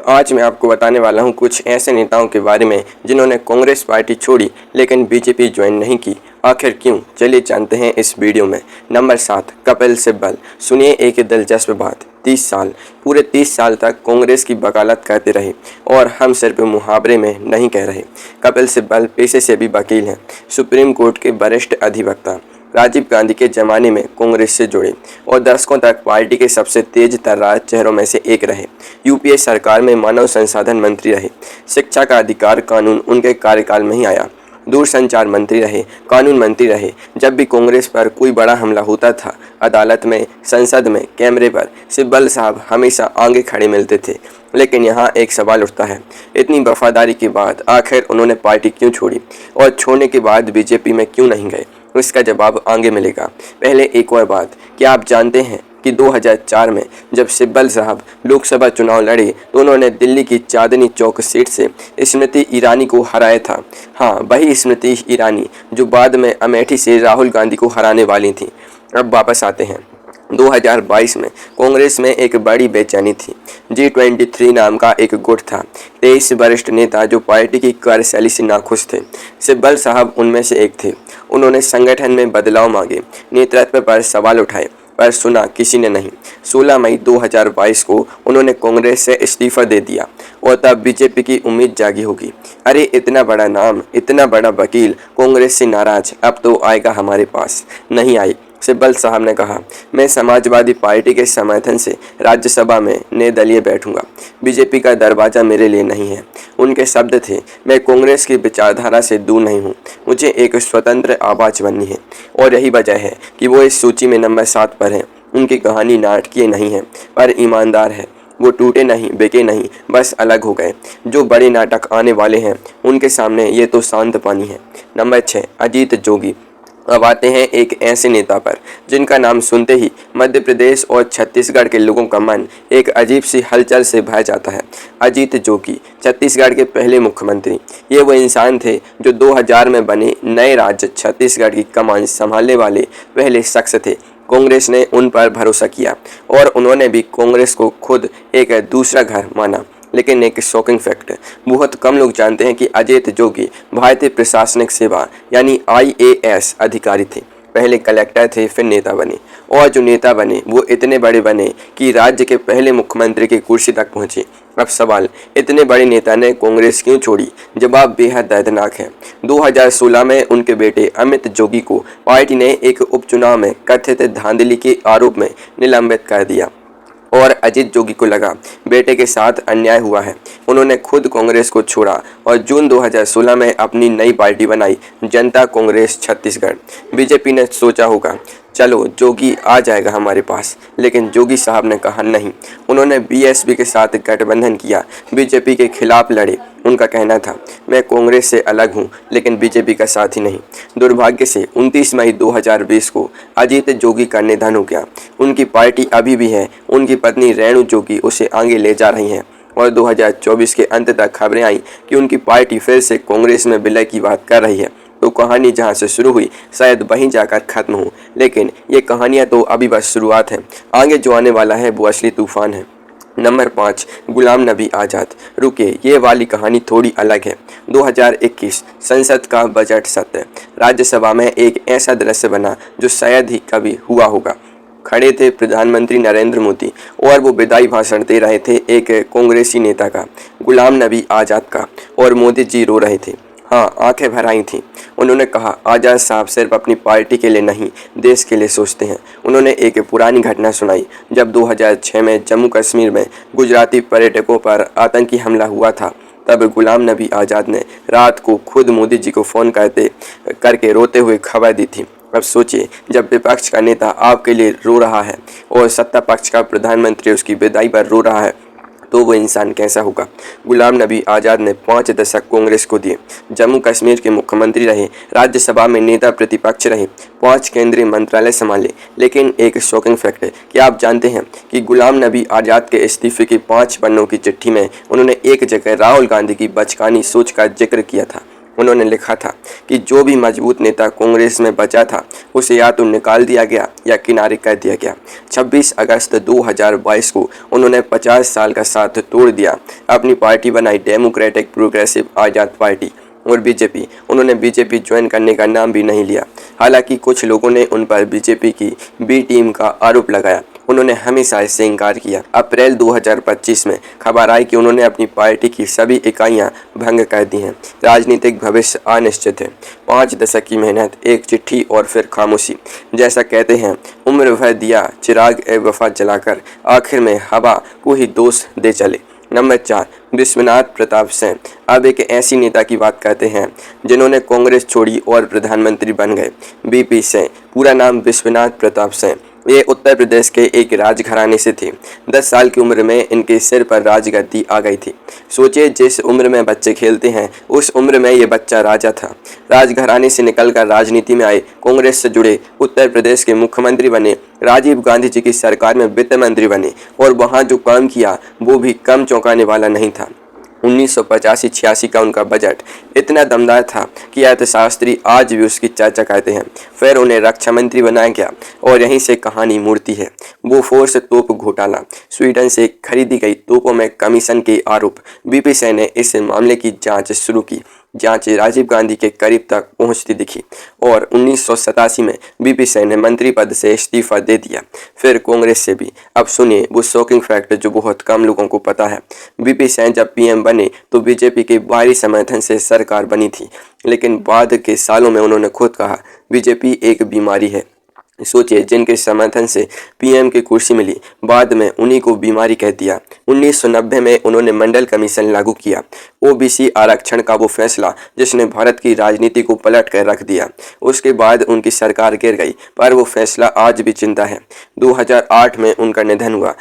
आज मैं आपको बताने वाला हूं कुछ ऐसे नेताओं के बारे में जिन्होंने कांग्रेस पार्टी छोड़ी लेकिन बीजेपी ज्वाइन नहीं की। आखिर क्यों, चलिए जानते हैं इस वीडियो में। नंबर 7, कपिल सिब्बल। सुनिए एक दिलचस्प बात। 30 साल, पूरे 30 साल तक कांग्रेस की वकालत करते रहे और हम सिर्फ मुहावरे में नहीं कह रहे। कपिल सिब्बल पेशे से भी वकील हैं, सुप्रीम कोर्ट के वरिष्ठ अधिवक्ता, राजीव गांधी के ज़माने में कांग्रेस से जुड़े और दशकों तक पार्टी के सबसे तेज तर्रार चेहरों में से एक रहे। यूपीए सरकार में मानव संसाधन मंत्री रहे, शिक्षा का अधिकार कानून उनके कार्यकाल में ही आया। दूरसंचार मंत्री रहे, कानून मंत्री रहे। जब भी कांग्रेस पर कोई बड़ा हमला होता था, अदालत में, संसद में, कैमरे पर, सिब्बल साहब हमेशा आगे खड़े मिलते थे। लेकिन यहाँ एक सवाल उठता है, इतनी वफादारी के बाद आखिर उन्होंने पार्टी क्यों छोड़ी और छोड़ने के बाद बीजेपी में क्यों नहीं गए? इसका जवाब आगे मिलेगा। पहले एक और बात, क्या आप जानते हैं कि 2004 में जब सिब्बल साहब लोकसभा चुनाव लड़े तो उन्होंने दिल्ली की चांदनी चौक सीट से स्मृति ईरानी को हराया था। हाँ, वही स्मृति ईरानी जो बाद में अमेठी से राहुल गांधी को हराने वाली थी। अब वापस आते हैं। 2022 में कांग्रेस में एक बड़ी बेचैनी थी। G23 नाम का एक गुट था, 23 वरिष्ठ नेता जो पार्टी की कार्यशैली से नाखुश थे। सिब्बल साहब उनमें से एक थे। उन्होंने संगठन में बदलाव मांगे, नेतृत्व पर सवाल उठाए, पर सुना किसी ने नहीं। 16 मई 2022 को उन्होंने कांग्रेस से इस्तीफा दे दिया और तब बीजेपी की उम्मीद जागी होगी। अरे इतना बड़ा नाम, इतना बड़ा वकील कांग्रेस से नाराज, अब तो आएगा हमारे पास। नहीं आई। सिब्बल साहब ने कहा, मैं समाजवादी पार्टी के समर्थन से राज्यसभा में निर्दलीय बैठूंगा। बीजेपी का दरवाज़ा मेरे लिए नहीं है। उनके शब्द थे, मैं कांग्रेस की विचारधारा से दूर नहीं हूँ, मुझे एक स्वतंत्र आवाज़ बननी है। और यही वजह है कि वो इस सूची में नंबर 7 पर हैं। उनकी कहानी नाटकीय नहीं है पर ईमानदार है। वो टूटे नहीं, बिके नहीं, बस अलग हो गए। जो बड़े नाटक आने वाले हैं उनके सामने ये तो शांत पानी है। नंबर 6, अजीत जोगी। अब आते हैं एक ऐसे नेता पर जिनका नाम सुनते ही मध्य प्रदेश और छत्तीसगढ़ के लोगों का मन एक अजीब सी हलचल से भर जाता है। अजीत जोगी, छत्तीसगढ़ के पहले मुख्यमंत्री। ये वो इंसान थे जो 2000 में बने नए राज्य छत्तीसगढ़ की कमान संभालने वाले पहले शख्स थे। कांग्रेस ने उन पर भरोसा किया और उन्होंने भी कांग्रेस को खुद एक दूसरा घर माना। लेकिन एक शॉकिंग फैक्ट, बहुत कम लोग जानते हैं कि अजीत जोगी भारतीय प्रशासनिक सेवा यानी IAS अधिकारी थे। पहले कलेक्टर थे, फिर नेता बने और जो नेता बने वो इतने बड़े बने कि राज्य के पहले मुख्यमंत्री की कुर्सी तक पहुंचे। अब सवाल, इतने बड़े नेता ने कांग्रेस क्यों छोड़ी? जवाब बेहद दर्दनाक है। 2016 में उनके बेटे अमित जोगी को पार्टी ने एक उपचुनाव में कथित धांधली के आरोप में निलंबित कर दिया और अजीत जोगी को लगा बेटे के साथ अन्याय हुआ है। उन्होंने खुद कांग्रेस को छोड़ा और जून 2016 में अपनी नई पार्टी बनाई, जनता कांग्रेस छत्तीसगढ़। बीजेपी ने सोचा होगा चलो जोगी आ जाएगा हमारे पास, लेकिन जोगी साहब ने कहा नहीं। उन्होंने BSP के साथ गठबंधन किया, बीजेपी के खिलाफ लड़े। उनका कहना था, मैं कांग्रेस से अलग हूं लेकिन बीजेपी का साथी नहीं। दुर्भाग्य से 29 मई 2020 को अजीत जोगी का निधन हो गया। उनकी पार्टी अभी भी है, उनकी पत्नी रेणु जोगी उसे आगे ले जा रही हैं और 2024 के अंत तक खबरें आई कि उनकी पार्टी फिर से कांग्रेस में विलय की बात कर रही है। तो कहानी जहां से शुरू हुई शायद वहीं जाकर खत्म हो, लेकिन ये कहानियां तो अभी बस शुरुआत है। आगे जो आने वाला है वो असली तूफान है। नंबर 5, गुलाम नबी आज़ाद। रुकिए, ये वाली कहानी थोड़ी अलग है। 2021 संसद का बजट सत्र, राज्यसभा में एक ऐसा दृश्य बना जो शायद ही कभी हुआ होगा। खड़े थे प्रधानमंत्री नरेंद्र मोदी और वो विदाई भाषण दे रहे थे एक कांग्रेसी नेता का, गुलाम नबी आज़ाद का, और मोदी जी रो रहे थे। हाँ, आंखें भर आई थीं। उन्होंने कहा, आज़ाद साहब सिर्फ अपनी पार्टी के लिए नहीं, देश के लिए सोचते हैं। उन्होंने एक पुरानी घटना सुनाई। जब 2006 में जम्मू कश्मीर में गुजराती पर्यटकों पर आतंकी हमला हुआ था, तब गुलाम नबी आज़ाद ने रात को खुद मोदी जी को फ़ोन करके रोते हुए खबर दी थी। अब सोचिए, जब विपक्ष का नेता आपके लिए रो रहा है और सत्ता पक्ष का प्रधानमंत्री उसकी विदाई पर रो रहा है, तो वो इंसान कैसा होगा? गुलाम नबी आज़ाद ने 5 दशक कांग्रेस को दिए, जम्मू कश्मीर के मुख्यमंत्री रहे, राज्यसभा में नेता प्रतिपक्ष रहे, 5 केंद्रीय मंत्रालय संभाले। लेकिन एक शॉकिंग फैक्ट है कि आप जानते हैं कि गुलाम नबी आज़ाद के इस्तीफे की 5 पन्नों की चिट्ठी में उन्होंने एक जगह राहुल गांधी की बचकानी सोच का जिक्र किया था। उन्होंने लिखा था कि जो भी मजबूत नेता कांग्रेस में बचा था उसे या तो निकाल दिया गया या किनारे कर दिया गया। 26 अगस्त 2022 को उन्होंने 50 साल का साथ तोड़ दिया, अपनी पार्टी बनाई डेमोक्रेटिक प्रोग्रेसिव आज़ाद पार्टी और बीजेपी। उन्होंने बीजेपी ज्वाइन करने का नाम भी नहीं लिया। हालांकि कुछ लोगों ने उन पर बीजेपी की बी टीम का आरोप लगाया, उन्होंने हमेशा इससे इनकार किया। अप्रैल 2025 में खबर आई कि उन्होंने अपनी पार्टी की सभी इकाइयां भंग कर दी हैं। राजनीतिक भविष्य अनिश्चित है। 5 दशक की मेहनत, एक चिट्ठी और फिर खामोशी। जैसा कहते हैं, उम्र भर दिया चिराग ए वफा जलाकर, आखिर में हवा को ही दोष दे चले। नंबर 4, विश्वनाथ प्रताप सिंह। अब एक ऐसी नेता की बात करते हैं जिन्होंने कांग्रेस छोड़ी और प्रधानमंत्री बन गए। बीपी सिंह, पूरा नाम विश्वनाथ प्रताप सिंह। ये उत्तर प्रदेश के एक राजघराने से थे। 10 साल की उम्र में इनके सिर पर राजगद्दी आ गई थी। सोचिए, जिस उम्र में बच्चे खेलते हैं उस उम्र में ये बच्चा राजा था। राजघराने से निकलकर राजनीति में आए, कांग्रेस से जुड़े, उत्तर प्रदेश के मुख्यमंत्री बने, राजीव गांधी जी की सरकार में वित्त मंत्री बने और वहाँ जो काम किया वो भी कम चौंकाने वाला नहीं था। 1985-86 का उनका बजट इतना दमदार था कि अर्थशास्त्री आज भी उसकी चर्चा करते हैं। फिर उन्हें रक्षा मंत्री बनाया गया और यहीं से कहानी मुड़ती है। बोफोर्स तोप घोटाला, स्वीडन से खरीदी गई तोपों में कमीशन के आरोप। बीपी सिंह ने इस मामले की जांच शुरू की। जांच राजीव गांधी के करीब तक पहुंचती दिखी और 1987 में बीपी सिंह ने मंत्री पद से इस्तीफा दे दिया, फिर कांग्रेस से भी। अब सुनिए वो शॉकिंग फैक्ट जो बहुत कम लोगों को पता है। बीपी सिंह जब पीएम बने तो बीजेपी के भारी समर्थन से सरकार बनी थी, लेकिन बाद के सालों में उन्होंने खुद कहा बीजेपी एक बीमारी है। सोचिए, जिनके समर्थन से पीएम की कुर्सी मिली, बाद में उन्हीं को बीमारी कह दिया। 1990 में उन्होंने मंडल कमीशन लागू किया, ओबीसी आरक्षण का वो फैसला जिसने भारत की राजनीति को पलट कर रख दिया। उसके बाद उनकी सरकार गिर गई, पर वो फैसला आज भी जिंदा है। 2008 में उनका निधन हुआ।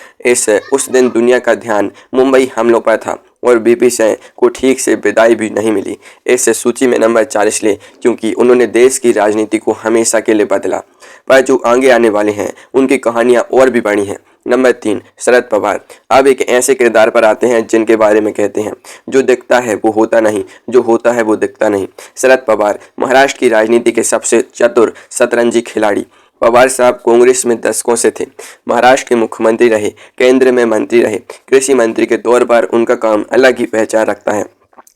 उस दिन दुनिया का ध्यान मुंबई हमलों पर था और बीपी सिंह को ठीक से विदाई भी नहीं मिली। इस सूची में नंबर 40 ले, क्योंकि उन्होंने देश की राजनीति को हमेशा के लिए बदला। पर जो आगे आने वाले हैं उनकी कहानियां और भी बड़ी हैं। नंबर 3, शरद पवार। अब एक ऐसे किरदार पर आते हैं जिनके बारे में कहते हैं, जो दिखता है वो होता नहीं, जो होता है वो दिखता नहीं। शरद पवार महाराष्ट्र की राजनीति के सबसे चतुर शतरंजी खिलाड़ी। पवार साहब कांग्रेस में दशकों से थे, महाराष्ट्र के मुख्यमंत्री रहे, केंद्र में मंत्री रहे। कृषि मंत्री के तौर पर उनका काम अलग ही पहचान रखता है।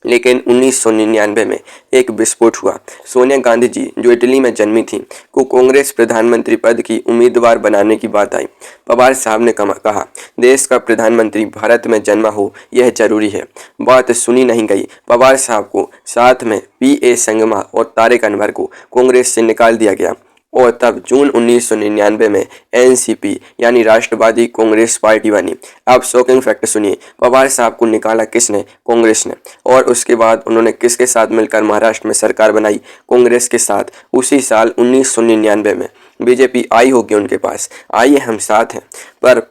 लेकिन 1999 में एक विस्फोट हुआ। सोनिया गांधी जी, जो इटली में जन्मी थी, को कांग्रेस प्रधानमंत्री पद की उम्मीदवार बनाने की बात आई। पवार साहब ने कहा, देश का प्रधानमंत्री भारत में जन्मा हो, यह जरूरी है। बात सुनी नहीं गई। पवार साहब को साथ में पीए संगमा और तारिक अनवर को कांग्रेस से निकाल दिया गया और तब जून 1999 में एनसीपी यानी राष्ट्रवादी कांग्रेस पार्टी बनी। अब शॉकिंग फैक्ट सुनिए, पवार साहब को निकाला किसने? कांग्रेस ने। और उसके बाद उन्होंने किसके साथ मिलकर महाराष्ट्र में सरकार बनाई? कांग्रेस के साथ। उसी साल 1999 में बीजेपी आई होगी उनके पास, आइए हम साथ हैं, पर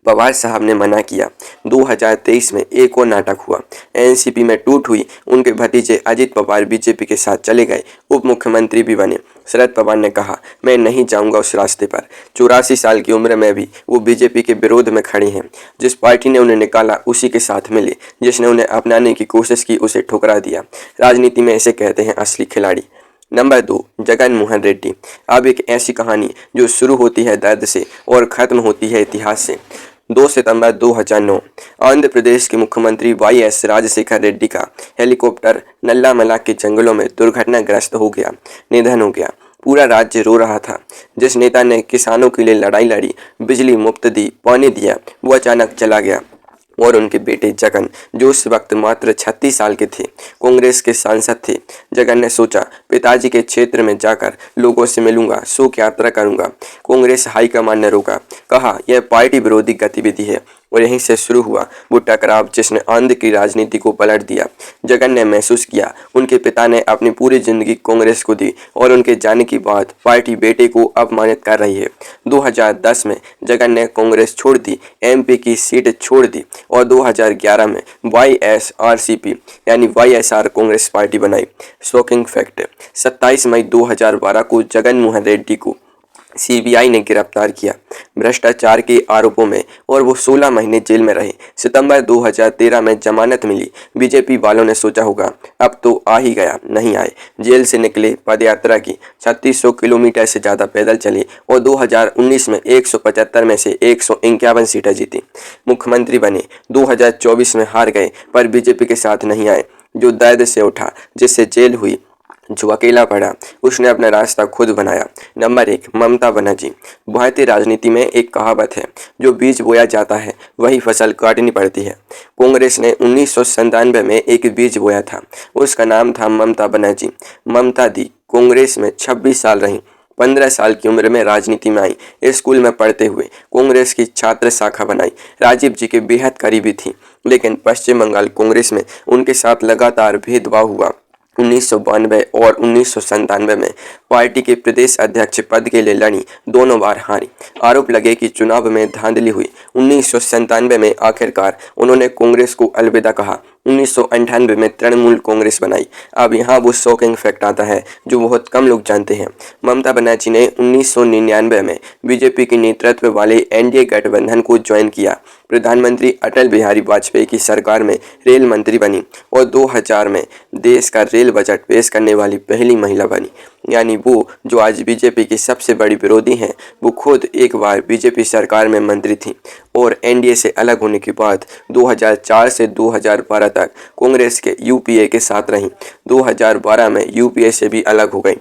पवार साहब ने मना किया। 2023 में एक और नाटक हुआ, एनसीपी में टूट हुई। उनके भतीजे अजित पवार बीजेपी के साथ चले गए, उप मुख्यमंत्री भी बने। शरद पवार ने कहा, मैं नहीं जाऊंगा उस रास्ते पर। 84 साल की उम्र में भी वो बीजेपी के विरोध में खड़े हैं। जिस पार्टी ने उन्हें निकाला उसी के साथ मिले, जिसने उन्हें अपनाने की कोशिश की उसे ठुकरा दिया। राजनीति में इसे कहते हैं असली खिलाड़ी। नंबर 2, जगन मोहन रेड्डी। अब एक ऐसी कहानी जो शुरू होती है दर्द से और खत्म होती है इतिहास से। 2 सितंबर 2009 आंध्र प्रदेश के मुख्यमंत्री वाईएस राजशेखर रेड्डी का हेलीकॉप्टर नल्लामला के जंगलों में दुर्घटनाग्रस्त हो गया, निधन हो गया। पूरा राज्य रो रहा था। जिस नेता ने किसानों के लिए लड़ाई लड़ी, बिजली मुफ्त दी, पानी दिया, वो अचानक चला गया। और उनके बेटे जगन, जो उस वक्त मात्र 36 साल के थे, कांग्रेस के सांसद थे। जगन ने सोचा, पिताजी के क्षेत्र में जाकर लोगों से मिलूंगा, शोक यात्रा करूंगा। कांग्रेस हाईकमान ने रोका, कहा यह पार्टी विरोधी गतिविधि है। और यहीं से शुरू हुआ वो टकराव जिसने आंध्र की राजनीति को पलट दिया। जगन ने महसूस किया उनके पिता ने अपनी पूरी जिंदगी कांग्रेस को दी और उनके जाने के बाद पार्टी बेटे को अपमानित कर रही है। 2010 में जगन ने कांग्रेस छोड़ दी, एमपी की सीट छोड़ दी और 2011 में वाईएसआरसीपी यानी वाईएसआर कांग्रेस पार्टी बनाई। शॉकिंग फैक्ट, 27 मई 2012 को जगन मोहन रेड्डी को सीबीआई ने गिरफ्तार किया भ्रष्टाचार के आरोपों में और वो 16 महीने जेल में रहे। सितंबर 2013 में जमानत मिली। बीजेपी वालों ने सोचा होगा अब तो आ ही गया, नहीं आए। जेल से निकले, पदयात्रा की, 3600 किलोमीटर से ज़्यादा पैदल चले और 2019 में 175 में से 151 सीटें जीती। मुख्यमंत्री बने, 2024 में हार गए पर बीजेपी के साथ नहीं आए। जो दर्द से उठा, जिससे जेल हुई, जो अकेला पड़ा, उसने अपना रास्ता खुद बनाया। नंबर 1, ममता बनर्जी। भारतीय राजनीति में एक कहावत है, जो बीज बोया जाता है वही फसल काटनी पड़ती है। कांग्रेस ने 1997 में एक बीज बोया था, उसका नाम था ममता बनर्जी। ममता दी कांग्रेस में 26 साल रहीं। 15 साल की उम्र में राजनीति में आई। स्कूल में पढ़ते हुए कांग्रेस की छात्र शाखा बनाई। राजीव जी के बेहद करीबी थी, लेकिन पश्चिम बंगाल कांग्रेस में उनके साथ लगातार भेदभाव हुआ। 1992 और 1997 में पार्टी के प्रदेश अध्यक्ष पद के लिए लड़ी, दोनों बार हारी। आरोप लगे कि चुनाव में धांधली हुई। 1997 में आखिरकार उन्होंने कांग्रेस को अलविदा कहा। 1998 में तृणमूल कांग्रेस बनाई। अब यहाँ वो शॉकिंग फैक्ट आता है जो बहुत कम लोग जानते हैं। ममता बनर्जी ने 1999 में बीजेपी के नेतृत्व वाले एनडीए गठबंधन को ज्वाइन किया। प्रधानमंत्री अटल बिहारी वाजपेयी की सरकार में रेल मंत्री बनी और 2000 में देश का रेल बजट पेश करने वाली पहली महिला बनी। यानी वो जो आज बीजेपी की सबसे बड़ी विरोधी हैं, वो खुद एक बार बीजेपी सरकार में मंत्री थी और एनडीए से अलग होने के बाद 2004 से 2012 तक कांग्रेस के यूपीए के साथ रहीं। 2012 में यूपीए से भी अलग हो गई।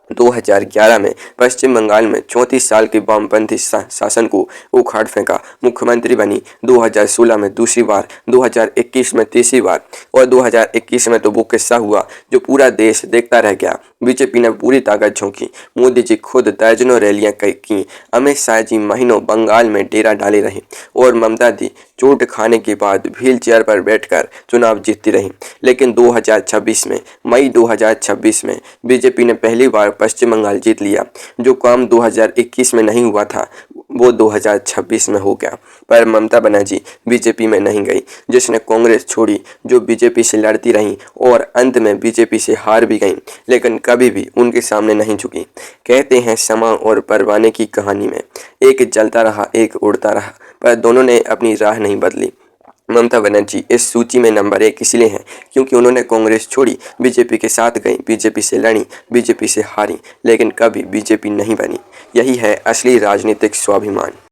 2011 में पश्चिम बंगाल में 34 साल के वामपंथी शासन को उखाड़ फेंका। मुख्यमंत्री बनी 2016 में दूसरी बार, 2021 में तीसरी बार और 2021 में तो वो किस्सा हुआ जो पूरा देश देखता रह गया। बीजेपी ने पूरी ताकत झोंकी। मोदी जी खुद दर्जनों रैलियां की। अमित शाह जी महीनों बंगाल में डेरा डाले रहे और ममता दी चोट खाने के बाद व्हील चेयर पर बैठकर चुनाव जीतती रही। लेकिन 2026 में, मई 2026 में बीजेपी ने पहली बार पश्चिम बंगाल जीत लिया। जो काम 2021 में नहीं हुआ था वो 2026 में हो गया। पर ममता बनर्जी बीजेपी में नहीं गई, जिसने कांग्रेस छोड़ी, जो बीजेपी से लड़ती रहीं और अंत में बीजेपी से हार भी गईं, लेकिन कभी भी उनके सामने नहीं झुकी। कहते हैं समा और परवाने की कहानी में एक जलता रहा, एक उड़ता रहा, पर दोनों ने अपनी राह नहीं बदली। ममता बनर्जी इस सूची में नंबर 1 इसलिए हैं क्योंकि उन्होंने कांग्रेस छोड़ी, बीजेपी के साथ गई, बीजेपी से लड़ी, बीजेपी से हारी, लेकिन कभी बीजेपी नहीं बनी। यही है असली राजनीतिक स्वाभिमान।